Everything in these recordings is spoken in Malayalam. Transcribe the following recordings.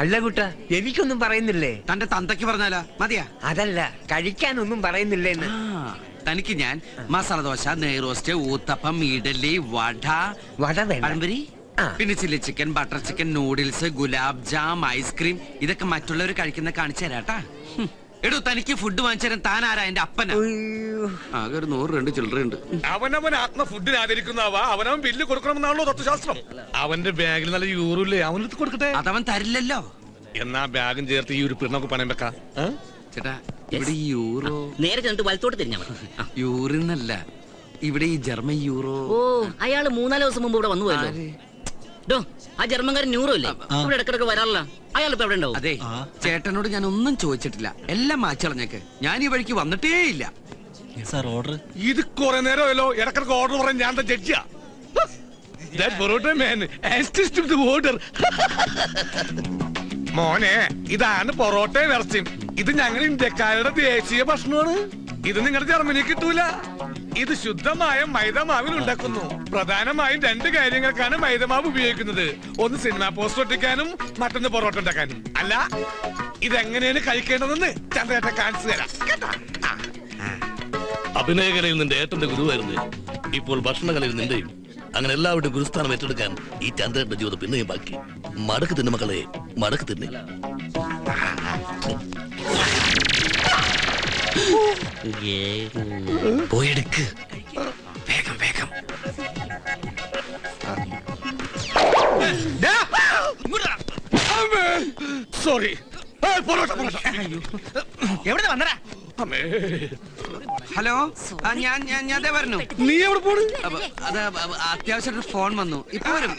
അല്ല കുട്ട, എനിക്കൊന്നും പറയുന്നില്ലേ? തന്റെ തന്തയ്ക്ക് പറഞ്ഞാലാ മതിയാ? അതല്ല, കഴിക്കാനൊന്നും പറയുന്നില്ലേന്ന്. തനിക്ക് ഞാൻ മസാല ദോശ, നെയ്റോസ്റ്റ്, ഊത്തപ്പം, ഇഡലി, വട, പഴംപൊരി, പിന്നെ chilli chicken, butter chicken, noodles, gulab jam, ice cream, ഇതൊക്കെ മറ്റുള്ളവർ കഴിക്കുന്ന കാണിച്ചു തരാട്ടാ. എടോ, തനിക്ക് ഫുഡ് വാങ്ങിച്ചു തരാൻ താൻ ആരാ? എന്റെ അപ്പനാ. ആകെ ഒരു 100 ചില്ലറയുണ്ട്. അവനവൻ ആത്മ ഫുഡിന് ആദരിക്കുന്നവ അവനവൻ ബില്ല് കൊടുക്കണമെന്നാണല്ലോ തത്വശാസ്ത്രം. അവന്റെ ബാഗിൽ നല്ല യൂറില്ലേ, അവനെടുത്ത് കൊടുക്കട്ടെ. അതവൻ തരില്ലല്ലോ. എന്നാ ബാഗും ചേർത്ത് ഈ ഒരു പിണ്ണൊക്കെ പണയം വെക്കാം. ചേട്ടാ, ഇവിടെ ഈ യൂറോ നേരെ ചെന്നിട്ട് വലത്തോട്ട് തിരിഞ്ഞാ മതി. യൂറിന്നല്ല, ഇവിടെ ഈ ജർമ്മൻ യൂറോ. ഓ, അയാള് 3-4 ദിവസം മുമ്പ് ഇവിടെ വന്നു പോയല്ലോ. ആ ജർമ്മൻകാരൻ ന്യൂറോ ഇല്ലേ, ഇവിടെ ഇടക്കിടക്ക് വരാറില്ല. അയാൾ ഇപ്പൊ എവിടെ ഉണ്ടാവും? അതെ, ചേട്ടനോട് ഞാൻ ഒന്നും ചോദിച്ചിട്ടില്ല, എല്ലാം മാച്ചളഞ്ഞേക്ക്. ഞാൻ ഈ വഴിക്ക് വന്നിട്ടേ ഇല്ല. ഓർഡർ ഇത് കുറെ നേരമല്ലോ ഇടക്കിടക്ക് ഓർഡർ പറയാൻ ഞാൻ ജഡ്ജിയാ. മോനെ, ഇതാണ് പൊറോട്ടയും ഇറച്ചിയും. ഇത് ഞങ്ങൾ ഇന്ത്യക്കാരുടെ ദേശീയ ഭക്ഷണമാണ്. ഇത് നിങ്ങളുടെ ജർമ്മനി കിട്ടൂല. ഇത് ശുദ്ധമായ മൈദമാവിൽ ഉണ്ടാക്കുന്നു. പ്രധാനമായും 2 കാര്യങ്ങൾക്കാണ് മൈദമാവ് ഉപയോഗിക്കുന്നത്. ഒന്ന് സിനിമാ പോസ്റ്റർ ഒട്ടിക്കാനും, മറ്റൊന്ന് പൊറോട്ട ഉണ്ടാക്കാനും. അല്ല, ഇതെങ്ങനെയാണ് കഴിക്കേണ്ടതെന്ന് ചന്ദ്രേട്ടൻ കാണിച്ചു തരാം. അഭിനയകലയിൽ നിന്റെ ഏട്ടന്റെ ഗുരുവായിരുന്നു, ഇപ്പോൾ ഭക്ഷണകലയിൽ നിന്റെയും. അങ്ങനെ എല്ലാവരുടെയും ഗുരുസ്ഥാനം ഏറ്റെടുക്കാൻ ഈ ചന്ദ്രന്റെ ജീവിതം പിന്നെയും ബാക്കി. മടക്ക് തിന്നു മക്കളെ, മടക്ക് തിന്നെ. പോയെടുക്ക്, വേഗം വേഗം. സോറി. എവിടെ വന്നടാ? ഹലോ, ഞാൻ പറഞ്ഞു. നീ എവിടെ പോണ്? അത് അത്യാവശ്യം ഫോൺ വന്നു. ഇപ്പൊ വരും.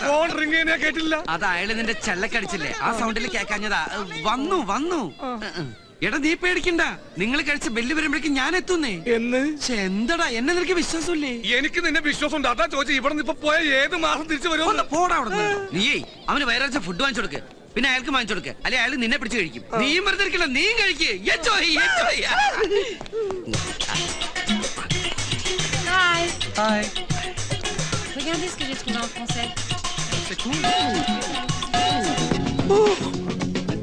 ഫോൺ റിംഗ് ചെയ്യാൻ കേട്ടില്ല. അത് അയാള് നിന്റെ ചെല്ലക്കടിച്ചില്ലേ, ആ സൗണ്ടിൽ കേക്കാഞ്ഞതാ. വന്നു. എടാ, നീ പേടിക്കണ്ട. നിങ്ങൾ കഴിച്ച ബെല്ല് വരുമ്പോഴേക്കും ഞാൻ എത്തുന്നേ. എന്തടാ, എന്നെ നിനക്ക് വിശ്വാസമില്ലേ? എനിക്ക് നിന്നെ വിശ്വാസം ഉണ്ട്. അതാ ചോദിച്ചു, ഇവിടെ നിന്ന് ഇപ്പൊ പോയ ഏത് മാസം തിരിച്ചു വരുമോ? പോടാ അവിടെ. നീയേ അവന് വയറാഴ്ച ഫുഡ് വാങ്ങിച്ചു കൊടുക്ക്, പിന്നെ അയാൾക്ക് വാങ്ങിച്ചു കൊടുക്ക്, അല്ലെ അയാൾ നിന്നെ പിടിച്ച് കഴിക്കും. നീയും വെറുതെ ഇരിക്കില്ല, നീയും കഴിക്ക്. Regardez ce que j'ai trouvé en français. C'est cool.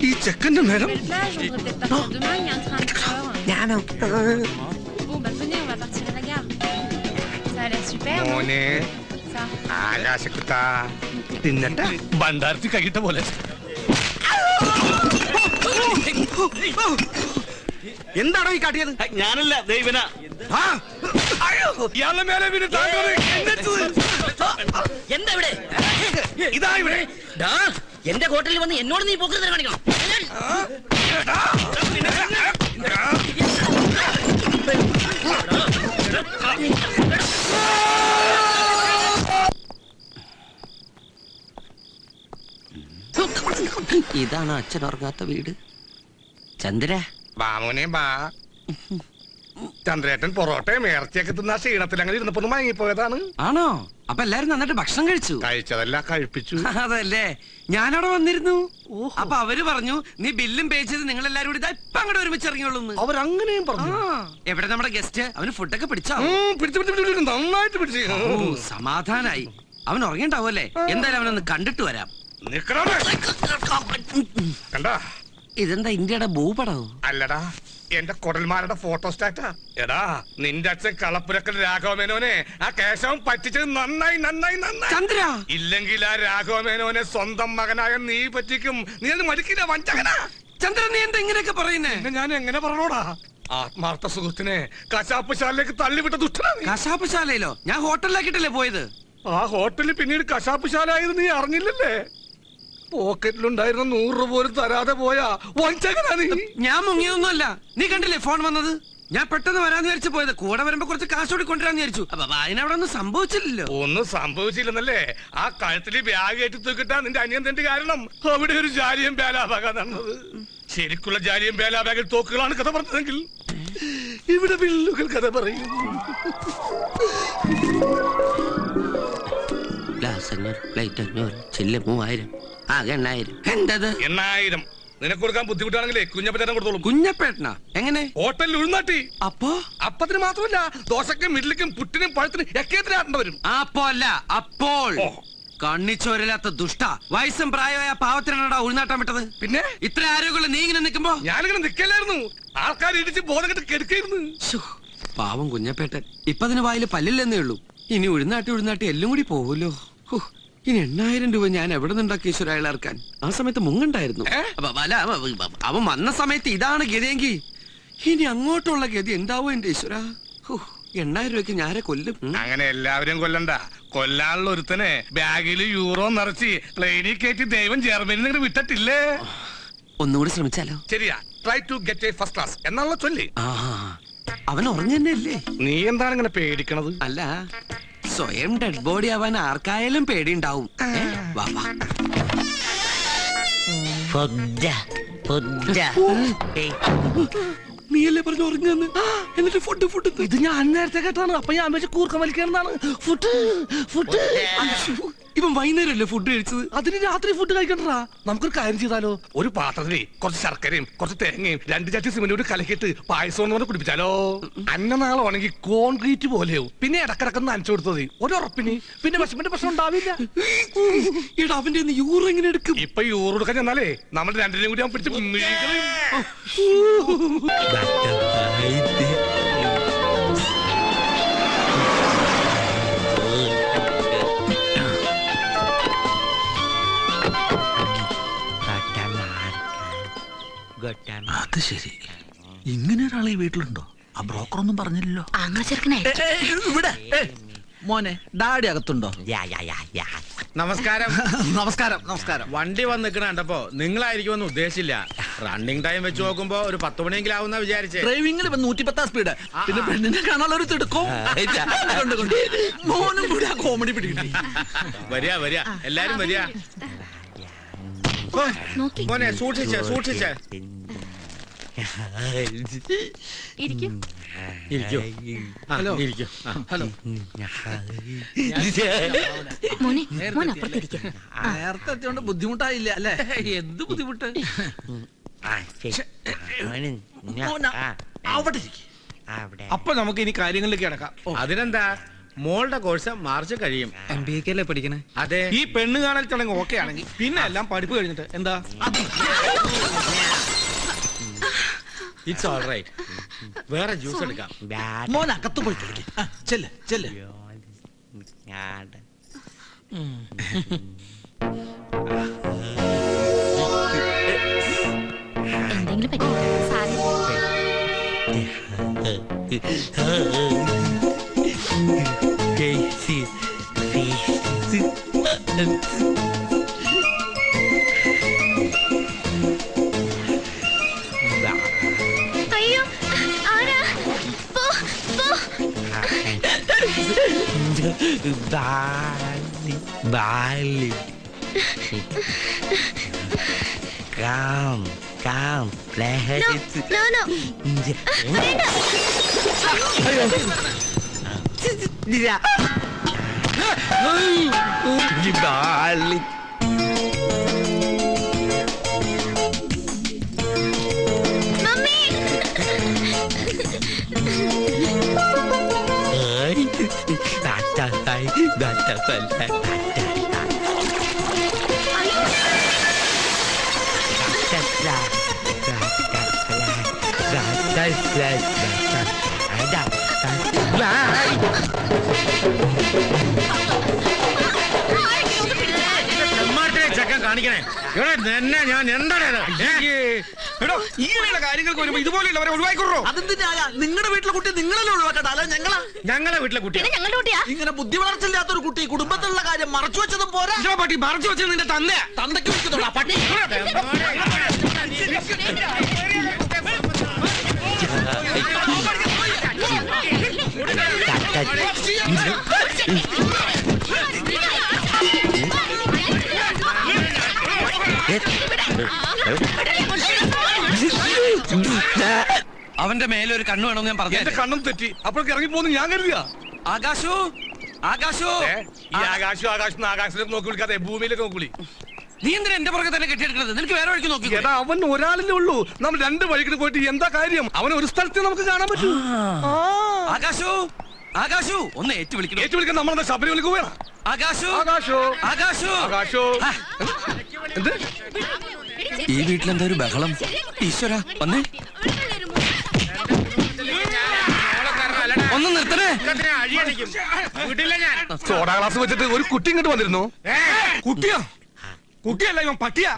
ഈ ചെക്കന്റെ നേരം. Belle plage, on devrait peut-être partir demain, il y a un train à 9 heures. Bon, bah venez, on va partir à la gare. Ça a l'air super, non? മോനെ, Ça. ആകാശക്കുത്ത തിന്നട്ടെ. ഭണ്ഡാരത്തിൽ കഴിട്ട പോലെ. എന്താണോ ഈ കാട്ടിയത്? ഞാനല്ല, ദൈവന. ഇയാളുടെ മേലെ പിന്നെ എന്താ ഇവിടെ? ഇതാ ഇവിടെ. എന്റെ ഹോട്ടലിൽ വന്ന് എന്നോട് നീ പോക്കരുത് കാണിക്കണം. ഇതാണ് അച്ഛൻ ഉറങ്ങാത്ത വീട്. ചന്ദ്ര, മോനെ ബാ. ചന്ദ്രേട്ടൻ പൊറോട്ടയും ഇറച്ചിയൊക്കെ തിന്ന ക്ഷീണത്തിൽ അങ്ങനെ ഇരുന്നപ്പോ മയങ്ങിപ്പോയതാണ്. ആണോ? അപ്പൊ എല്ലാരും നന്നായിട്ട് ഭക്ഷണം കഴിച്ചു? കഴിച്ചതല്ല, കഴിപ്പിച്ചു. അതല്ലേ, ഞാനവിടെ വന്നിരുന്നു. അപ്പൊ അവര് പറഞ്ഞു നീ ബില്ലും പേ ചെയ്ത് നിങ്ങൾ എല്ലാരും കൂടി ഇപ്പൊ അങ്ങോട്ട് ഒരുമിച്ച് ഇറങ്ങിയോളൂ. അവരങ്ങനെയും പറഞ്ഞു. എവിടെ നമ്മുടെ ഗസ്റ്റ്? അവന് ഫുഡൊക്കെ പിടിച്ചോ? പിടിച്ചു, നന്നായിട്ട് പിടിച്ചു. സമാധാനായി. അവൻ ഉറങ്ങിണ്ടാവല്ലേ? എന്തായാലും അവനൊന്ന് കണ്ടിട്ട് വരാം. കണ്ടാ, ഇതെന്താ ഇന്ത്യയുടെ ഭൂപടോ? അല്ലടാ, എന്റെ കൊടൽമാരുടെ ഫോട്ടോസ്റ്റാറ്റാ. എടാ, നിന്റെ അച്ഛൻ കളപ്പുരക്കൽ രാഘവമേനോനെ ആ കേശവൻ പറ്റിച്ചത് നന്നായി. ചന്ദ്ര, ഇല്ലെങ്കിൽ ആ രാഘവമേനോനെ സ്വന്തം മകനായ നീ പറ്റിക്കും. നീ അത് മടിക്കില്ല, വഞ്ചകനാ. ചന്ദ്ര, നീ എന്താ ഇങ്ങനെയൊക്കെ പറയുന്നേ? ഞാൻ എങ്ങനെ പറഞ്ഞോടാ? ആത്മാർത്ഥ സുഹൃത്തിനെ കശാപ്പുശാലയിലേക്ക് തള്ളിവിട്ട ദുഷ്ടനാ. കശാപ്പുശാലയിലോ? ഞാൻ ഹോട്ടലിലാക്കിട്ടല്ലേ പോയത്. ആ ഹോട്ടലിൽ പിന്നീട് കശാപ്പുശാല ആയത് നീ അറിഞ്ഞില്ലല്ലേ? പോക്കറ്റിലുണ്ടായിരുന്ന 100 രൂപ പോലും തരാതെ പോയാ വഞ്ചകനാ നീ. ഞാൻ മുങ്ങിയൊന്നുമല്ല. നീ കണ്ടില്ലേ ഫോൺ വന്നത്? ഞാൻ പെട്ടെന്ന് വരാന്ന് വിചാരിച്ചു പോയത്. കൂടെ വരുമ്പോ കുറച്ച് കാശ് കൂടി കൊണ്ടുവരാന്ന് വിചാരിച്ചു. അപ്പൊ അതിനവിടെ ഒന്നും സംഭവിച്ചില്ലല്ലോ. ഒന്നും സംഭവിച്ചില്ലെന്നല്ലേ? ആ കഴുത്തില് ബാഗ് ഏറ്റി തൂക്കിട്ടാ നിന്റെ അനിയന്റെ കാരണം അവിടെ ഒരു ജാലിയം ബേലാബാഗാ നടന്നത്. ശരിക്കുള്ള ജാലിയം ബേലാബാഗിൽ തോക്കുകളാണ് കഥ പറഞ്ഞതെങ്കിൽ ഇവിടെ വില്ലുകൾ കഥ പറയും. ഗ്ലാസ് 500, പ്ലേറ്റ് 500, ചില്ല് 3000, ആകെ 8000. എന്തത് 8000? നിനക്ക് കൊടുക്കാൻ ബുദ്ധിമുട്ടാണെങ്കിലേ കുഞ്ഞപ്പേട്ടൻ കൊടുത്തോളൂ. കുഞ്ഞപ്പേട്ടനാ? എങ്ങനെ? ഹോട്ടലിൽ ഉൾനാട്ടി. അപ്പോ അപ്പത്തിന് മാത്രമല്ല, ദോശക്കും ഇഡ്ലിക്കും പുട്ടിനും പഴത്തിനും ഒക്കെ വരും. അപ്പോ അല്ല, അപ്പോൾ. കണ്ണിച്ചോരില്ലാത്ത ദുഷ്ട വയസ്സും പ്രായമായ പാവത്തിനാടാ ഉൾനാട്ടം വിട്ടത്. പിന്നെ ഇത്ര ആരോഗ്യമുള്ള നീ ഇങ്ങനെ നിൽക്കുമ്പോ ഞാനിങ്ങനെ നിക്കല്ലായിരുന്നു, ആൾക്കാർ ഇടിച്ച് ബോധം കെട്ട് കെടുക്കായിരുന്നു. പാവം കുഞ്ഞപ്പേട്ടൻ. ഇപ്പൊ അതിന് വായില് പല്ലില്ലെന്നേ ഉള്ളൂ. ഇനി ഉഴുന്നാട്ടി എല്ലാം കൂടി പോവുമല്ലോ. ഇനി 8,000 രൂപ ഞാൻ എവിടെ നിന്നുണ്ടാക്കി ഈശ്വര അയാൾ ഇറക്കാൻ? ആ സമയത്ത് മുങ്ങണ്ടായിരുന്നു. അവൻ വന്ന സമയത്ത് ഇതാണ് ഗതിയെങ്കിൽ ഇനി അങ്ങോട്ടുള്ള ഗതി എന്താവോ എന്റെ ഈശ്വര. 8,000 രൂപയ്ക്ക് ഞാരെ കൊല്ലും. അങ്ങനെ എല്ലാവരും കൊല്ലണ്ട. കൊല്ലാനുള്ള ഒരുത്തനെ ബാഗിൽ യൂറോ നിറച്ച് പ്ലെയിനിൽ കയറ്റി ദൈവം ജർമ്മനിൽ നിന്ന് വിട്ടിട്ടില്ലേ? ഒന്നുകൂടി ശ്രമിച്ചാലോ? ശരിയാ, try to get a first class എന്നുള്ള ചൊല്ലി. അവൻ ഉറങ്ങന്നല്ലേ? നീ എന്താണ് ഇങ്ങനെ പേടിക്കണത്? അല്ല, സ്വയം ഡെഡ് ബോഡി ആവാൻ ആർക്കായാലും പേടിയുണ്ടാവും. വാ വാ. നീയല്ലേ പറഞ്ഞു ഉറങ്ങുന്നു? എന്നിട്ട് ഫുഡ് ഇത് ഞാൻ നേരത്തെ കേട്ടാണ്. അപ്പൊ ഞാൻ വെച്ച് കൂർക്കം വലിക്കാനാണ്. ഫുഡ് ഇവൻ വൈകുന്നേരമല്ലേ ഫുഡ് കഴിച്ചത്? അതിന് രാത്രി ഫുഡ് കഴിക്കണ്ടാ. നമുക്കൊരു കാര്യം ചെയ്താലോ? ഒരു പാത്രത്തില് കുറച്ച് ശർക്കരയും കുറച്ച് തേങ്ങയും 2 ചട്ടി സിമന്റും കലക്കിട്ട് പായസം എന്ന് പറഞ്ഞ് കുടിപ്പിച്ചാലോ? അന്നനാളെ ഉണങ്ങി കോൺക്രീറ്റ് പോലെയാവും. പിന്നെ ഇടക്കിടക്ക് നനച്ചു കൊടുത്തത് ഒരു ഉറപ്പിന്. പിന്നെ വിഷമിന്റെ പ്രശ്നം ഉണ്ടാവില്ല. ഇവിടെ അവന്റെ യൂറ് എങ്ങനെ എടുക്കും? ഇപ്പൊ യൂറ് എടുക്കാൻ ചെന്നാലേ നമ്മൾ രണ്ടിനെയും കൂടി അവൻ പിടിച്ച് അത് ശരി, ഇങ്ങനെ ഒരാളെ വീട്ടിലുണ്ടോ? ആ ബ്രോക്കർ ഒന്നും പറഞ്ഞില്ലല്ലോ. ഇവിടെ മോനെ ഡാഡി അകത്തുണ്ടോ? നമസ്കാരം. നമസ്കാരം. നമസ്കാരം. വണ്ടി വന്ന് നിൽക്കണ കണ്ടപ്പോ നിങ്ങളായിരിക്കുമെന്ന് ഉദ്ദേശിച്ചില്ല. റണ്ണിങ് ടൈം വെച്ച് നോക്കുമ്പോ ഒരു 10 മണിയെങ്കിലും ആവുന്ന വിചാരിച്ചേ. ഡ്രൈവിംഗിൽ 110 സ്പീഡ്. പിന്നെ പെണ്ണിനെ കാണാനുള്ള ഒരു തിടുക്കവും മോനും കൂടി ആ കോമഡി പിടിക്കും. വരിക എല്ലാരും വരിക. മോനെ സൂക്ഷിച്ചേ. ഹലോ. ഹലോ. നേരത്തെ എത്തിയോണ്ട് ബുദ്ധിമുട്ടായില്ല അല്ലേ? എന്ത് ബുദ്ധിമുട്ട്? അവിടെ അപ്പൊ നമുക്ക് ഇനി കാര്യങ്ങളിലേക്ക് കിടക്കാം. അതിനെന്താ, മോളുടെ കോഴ്സ് മാർച്ച് കഴിയും. MBA അല്ലേ പഠിക്കണേ? അതെ. ഈ പെണ്ണ് കാണൽ ചടങ്ങ് ഓക്കെ ആണെങ്കിൽ പിന്നെ എല്ലാം പഠിപ്പ് കഴിഞ്ഞിട്ട് എന്താ? It's all right. വേറെ ജ്യൂസ് എടുക്കാം. മോൻ അകത്ത് പോയി ചെല്ല്. എന്തെങ്കിലും പറ്റി അയ്യോ, ആരാ? ചെക്കൻ കാണിക്കണേ. ഞാൻ എന്താണ് ഇങ്ങനെയുള്ള കാര്യങ്ങൾക്ക് വരുമ്പോ ഇതുപോലെയുള്ളവരെ ഒഴിവാക്കിക്കൊള്ളൂ. അതെന്തിനാ? നിങ്ങളുടെ വീട്ടിലെ കുട്ടി നിങ്ങളല്ലേ ഒഴിവാക്കട്ടെ? അല്ല ഞങ്ങളെ വീട്ടിലെ കുട്ടി. ഞങ്ങളുടെ കുട്ടിയാ. ഇങ്ങനെ ബുദ്ധി വളർച്ചില്ലാത്തൊരു കുട്ടി കുടുംബത്തിലുള്ള കാര്യം മറച്ചു വെച്ചതും പോരാ. പട്ടി മറച്ചു വെച്ചത് നിന്റെ തന്നെ. തന്തയ്ക്ക് വിളിക്കുന്നുള്ളൂ പട്ടി. അവന്റെ മേലെ ഒരു കണ്ണു വേണമെന്ന് ഞാൻ പറഞ്ഞു. എന്റെ കണ്ണും തെറ്റി. അപ്പോഴൊക്കെ ഇറങ്ങി പോകുന്നു ഞാൻ കരുതിയ. ആകാശു ഈ ആകാശത്തിലേക്ക് നോക്കി വിളിക്കാതെ ഭൂമിയിലേക്ക് നോക്കി വിളി. നീ എന്തിനാ എന്റെ പുറകെ തന്നെ കെട്ടിയെടുക്കുന്നത്? നിനക്ക് വേറെ വഴിക്ക് നോക്കി. എടാ, അവൻ ഒരാളിലേ ഉള്ളൂ. നമ്മൾ 2 വഴിക്ക് പോയിട്ട് എന്താ കാര്യം? അവൻ ഒരു സ്ഥലത്ത് നമുക്ക് കാണാൻ പറ്റും. ആകാശു ഒന്ന് ഏറ്റു വിളിക്കണം. ഏറ്റു വിളിക്കാൻ നമ്മളെന്താ ശബരി വിളിക്കുകയാണ്? ആകാശു ആകാശോ ആകാശു ആകാശോ ആ, എന്ത്? ഈ വീട്ടിലെന്താ ഒരു ബഹളം? ഈശ്വര വന്നേ, ഒന്ന് നിർത്തണേ. വീട്ടില്ല ഞാൻ. സോഡാ ഗ്ലാസ് വെച്ചിട്ട് ഒരു കുട്ടി ഇങ്ങോട്ട് വന്നിരുന്നു. കുട്ടിയോ? കുട്ടിയല്ല, ഇവൻ പട്ടിയാ.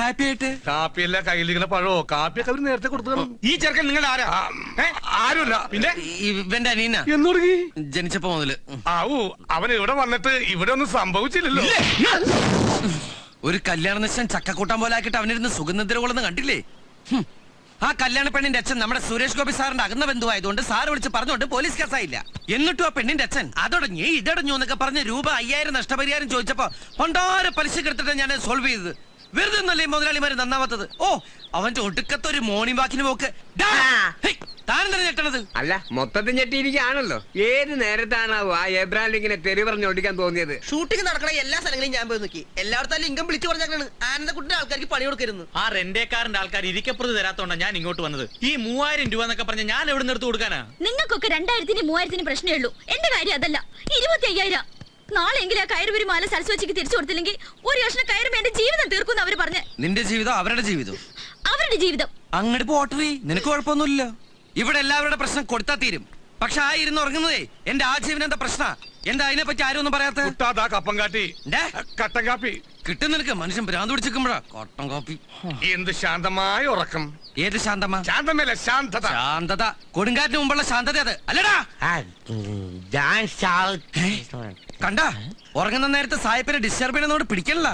ഹാപ്പി ആയിട്ട്. കാപ്പിയല്ല, കയ്യിലിരിക്കുന്ന പഴോ കാപ്പിയൊക്കെ അവര് നേരത്തെ കൊടുത്തു. ഈ ചെറുക്കൻ നിങ്ങൾ ആരാ? ആരുമില്ല. പിന്നെ ഇവന്റെ അനീന എന്ന് തുടങ്ങി ജനിച്ചപ്പോ മുതല്. ആവൂ, അവൻ ഇവിടെ വന്നിട്ട് ഇവിടെ ഒന്നും സംഭവിച്ചില്ലല്ലോ. ഒരു കല്യാണ നിശ്ചയം ചക്കക്കൂട്ടം പോലെ ആക്കിയിട്ട് അവനിരുന്ന് സുഗന്ധദ്രവങ്ങളൊന്നും കണ്ടില്ലേ? ആ കല്യാണ പെണ്ണിന്റെ അച്ഛൻ നമ്മുടെ സുരേഷ് ഗോപി സാറിന്റെ അകന്ന ബന്ധുവായതുകൊണ്ട് സാറ് വിളിച്ച് പറഞ്ഞുകൊണ്ട് പോലീസ് കേസായില്ല. എന്നിട്ടും ആ പെണ്ണിന്റെ അച്ഛൻ അതടഞ്ഞു ഇതടഞ്ഞു എന്നൊക്കെ പറഞ്ഞ് രൂപ 5000 നഷ്ടപരിഹാരം ചോദിച്ചപ്പോ പണ്ടാരെ പലിശക്ക് എടുത്തിട്ട് ഞാൻ സോൾവ് ചെയ്തത്. വെറുതെ ഒന്നല്ലേ മുതലാളിമാര് നന്നാവാത്തത്? ഓ, അവന്റെ ഒടുക്കത്തെ ഒരു മോർണിംഗ് വാക്കിന് പോക്ക്. താനെന്താണ് ഞെട്ടണത്? അല്ല, മൊത്തത്തിൽ ഞെട്ടിയിരിക്കുകയാണല്ലോ. ഏത് നേരത്താണാവോ ആ എബ്രാഹിം ഇങ്ങനെ തെറി പറഞ്ഞ് ഓടിക്കാൻ തോന്നിയത്? ഷൂട്ടിംഗ് നടക്കണ എല്ലാ സ്ഥലങ്ങളിലും ഞാൻ പോയി നോക്കി. എല്ലായിടത്തും ഇൻകം വിളിച്ചു പറഞ്ഞാണ് ആനന്ദക്കുട്ടിന്റെ ആൾക്കാർക്ക് പണി കൊടുക്കരുന്നു. ആ റെന്റേക്കാരന്റെ ആൾക്കാർ ഇരിക്കപ്പുറത്ത് തരാത്തോണ്ടാ ഞാൻ ഇങ്ങോട്ട് വന്നത്. ഈ 3000 രൂപ എന്നൊക്കെ പറഞ്ഞ ഞാൻ എവിടെ നിർത്തി കൊടുക്കാനാ? നിങ്ങൾക്കൊക്കെ 2000-നും 3000-നും പ്രശ്നമേ ഉള്ളൂ. എന്റെ കാര്യം അതല്ല. 25,000. നാളെങ്കിലും ആ കയറുപരി മാല സരസ്വതിക്ക് തിരിച്ചു കൊടുത്തില്ലെങ്കിൽ ഒരു കഷ്ണം കയറുമ്പോ എന്റെ ജീവിതം തീർക്കും അവര് പറഞ്ഞ്. നിന്റെ ജീവിതം അവരുടെ ജീവിതം. അവരുടെ ജീവിതം അങ്ങോട്ട് പോട്ടറി, നിനക്ക് കുഴപ്പമൊന്നുമില്ല. ഇവിടെ എല്ലാവരുടെ പ്രശ്നം കൊടുത്താ തീരും. പക്ഷെ ആ ഇരുന്ന് ഉറങ്ങുന്നതേ എന്റെ ആജീവനം എന്താ പ്രശ്ന? എന്താ അതിനെ പറ്റി ആരും ഒന്നും പറയാത്ത? കപ്പം കാട്ടി കട്ടൻ കാപ്പി കിട്ടും നിനക്ക്. മനുഷ്യൻ ഭ്രാന്ത് പിടിച്ചിരിക്കുമ്പോഴാ കട്ടൻ കാപ്പി. എന്ത് ശാന്തമായ ഉറക്കം. ഏത് ശാന്തമാ? ശാന്തമല്ല, ശാന്തത. ശാന്തത കൊടുങ്കാറ്റിന് മുമ്പുള്ള ശാന്തത അത് അല്ലടാ. കണ്ട ഉറങ്ങുന്ന നേരത്തെ സായിപ്പിനെ ഡിസ്റ്റർബ് ചെയ്യുന്നതോട് പിടിക്കണല്ല.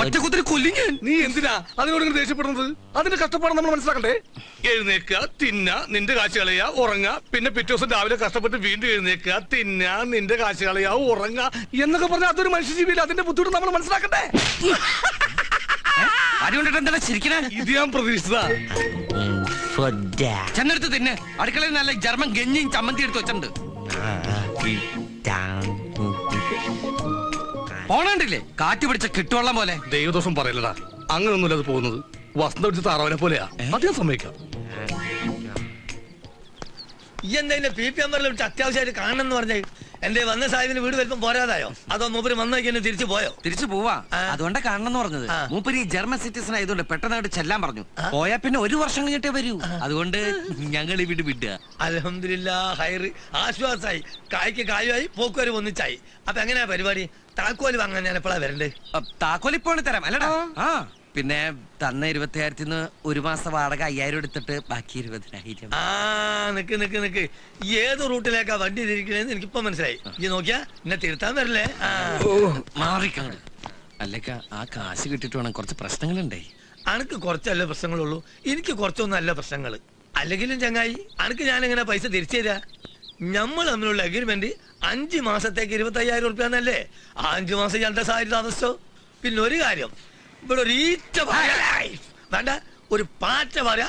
ഒറ്റക്കുത്തിരി കൊല്ലി ഞാൻ. നീ എന്തിനാ അതിനോട് ഇങ്ങനെ ദേഷ്യപ്പെടുന്നത്? അതിന്റെ കഷ്ടപ്പാട് നമ്മൾ മനസ്സിലാക്കണ്ടേ? എഴുന്നേക്കുക, തിന്ന, നിന്റെ കാശ് കളയുക, ഉറങ്ങുക, പിന്നെ പിറ്റേ ദിവസം രാവിലെ കഷ്ടപ്പെട്ട് വീണ്ടും എഴുന്നേക്കുക, തിന്ന, നിന്റെ കാശ് കളയുക, ഉറങ്ങുക എന്നൊക്കെ പറഞ്ഞാൽ അതൊരു മനുഷ്യജീവിയില്ല. അതിന്റെ ബുദ്ധിമുട്ട് നമ്മൾ മനസ്സിലാക്കണ്ടേ? അതുകൊണ്ടിട്ട് എന്താ ചിരിക്കണേ? ഇത് ഞാൻ പ്രതീക്ഷിച്ചതാ. ചെന്നെടുത്ത് തിന്നെ. അടുക്കളയിൽ നല്ല ജർമ്മൻ ഗഞ്ഞിയും ചമ്മന്തി എടുത്ത് വെച്ചിട്ടുണ്ട്. പോണണ്ടില്ലേ കാറ്റ് പിടിച്ച കിട്ടുവെള്ളം പോലെ. ദൈവദോഷം പറയലടാ, അങ്ങനൊന്നുമില്ല അത് പോകുന്നത്. വസന്ത പിടിച്ച താറാവിനെ പോലെയാ. അധികം സമ്മതിക്കാം. ഈ എന്താ PP നമ്പറിൽ വിളിച്ച് അത്യാവശ്യമായിട്ട് കാണണമെന്ന് പറഞ്ഞേ? എന്റെ വന്ന സാഹിബിന് വീട് വരുമ്പോ പോരാതായോ? അതോ മൂപ്പര് വന്നേക്ക് എന്നെ തിരിച്ചു പോയോ? തിരിച്ചു പോവാ. അതുകൊണ്ടാ കാണണമെന്ന് പറഞ്ഞത്. മൂപ്പര് ഈ ജർമ്മൻ സിറ്റിസൺ ആയതുകൊണ്ട് പെട്ടെന്ന് ചെല്ലാൻ പറഞ്ഞു. പോയാ പിന്നെ 1 വർഷം കഴിഞ്ഞിട്ടേ വരൂ. അതുകൊണ്ട് ഞങ്ങൾ ഈ വീട് വിടുക. അൽഹംദുലില്ലാ, ഹൈറ്, ആശ്വാസായി. കായ്ക്ക് കായുമായി, പോക്കുവരും ഒന്നിച്ചായി. അപ്പൊ എങ്ങനെയാ പരിപാടി? താക്കോല് വാങ്ങാൻ ഞാൻ എപ്പോഴാ വരണ്ടേ? താക്കോലിപ്പോണ് തരാം അല്ലടാ. ആ പിന്നെ തന്ന 20,000-ന് 1 മാസം വാടക 5000 എടുത്തിട്ട് ബാക്കി 20,000. നിക്ക് ഏത് റൂട്ടിലേക്കാ വണ്ടി തിരിക്കണേന്ന് എനിക്കിപ്പോ മനസ്സിലായി. ഈ നോക്കിയാ എന്നെ തിരുത്താൻ വരില്ലേ? മാറിക്കാണ്. അല്ലക്ക ആ കാശ് കിട്ടിട്ട് വേണം, കുറച്ച് പ്രശ്നങ്ങളുണ്ടേ. അനക്ക് കുറച്ചല്ല പ്രശ്നങ്ങളുള്ളൂ, എനിക്ക് കുറച്ചൊന്നും അല്ല പ്രശ്നങ്ങള്. അല്ലെങ്കിലും ചങ്ങായി, അനക്ക് ഞാൻ എങ്ങനെ പൈസ തിരിച്ചു തരാ? നമ്മൾ തമ്മിലുള്ള അഗ്രിമെന്റ് 5 മാസത്തേക്ക് 25,000 റുപ്യാന്നല്ലേ? 5 മാസം ഞാൻ സാരി താമസിച്ചോ? പിന്നെ ഒരു കാര്യം, ഇവിടെ ഒരു ഈറ്റ വേണ്ട, ഒരു പാറ്റ പറയാ